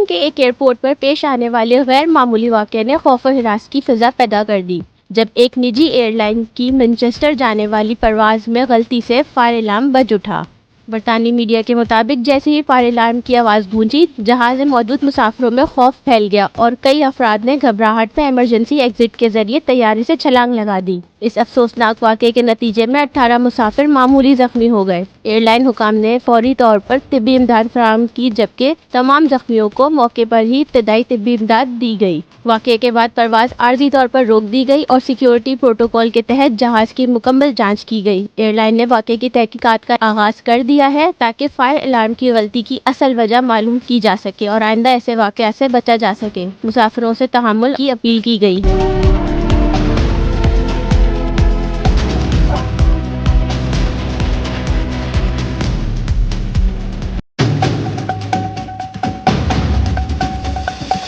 के एक एयरपोर्ट पर पेश आने वाले गैर मामूली वाक़ये ने खौफ और हिरास की फ़िज़ा पैदा कर दी जब एक निजी एयरलाइन की मैनचेस्टर जाने वाली परवाज़ में गलती से फायर अलार्म बज उठा। बरतानी मीडिया के मुताबिक जैसे ही फायर अलार्म की आवाज़ गूंजी, जहाज़ में मौजूद मुसाफिरों में खौफ फैल गया और कई अफराद ने घबराहट में इमरजेंसी एग्जिट के जरिए तैयारी से छलांग लगा दी। इस अफसोसनाक वाक़ये के नतीजे में 18 मुसाफिर मामूली जख्मी हो गए। एयरलाइन हुकाम ने फौरी तौर पर तिब्बी इमदाद फराहम की जबकि तमाम जख्मियों को मौके पर ही इब्तदाई तिब्बी इमदाद दी गई। वाक़ये के बाद परवाज़ आर्जी तौर पर रोक दी गई और सिक्योरिटी प्रोटोकॉल के तहत जहाज़ की मुकम्मल जांच की गई। एयरलाइन ने वाक़ये की तहकीकात का आगाज़ कर दिया है ताकि फायर अलार्म की गलती की असल वजह मालूम की जा सके और आइंदा ऐसे वाक़यात से बचा जा सके। मुसाफिरों से तहम्मुल की अपील की गई है।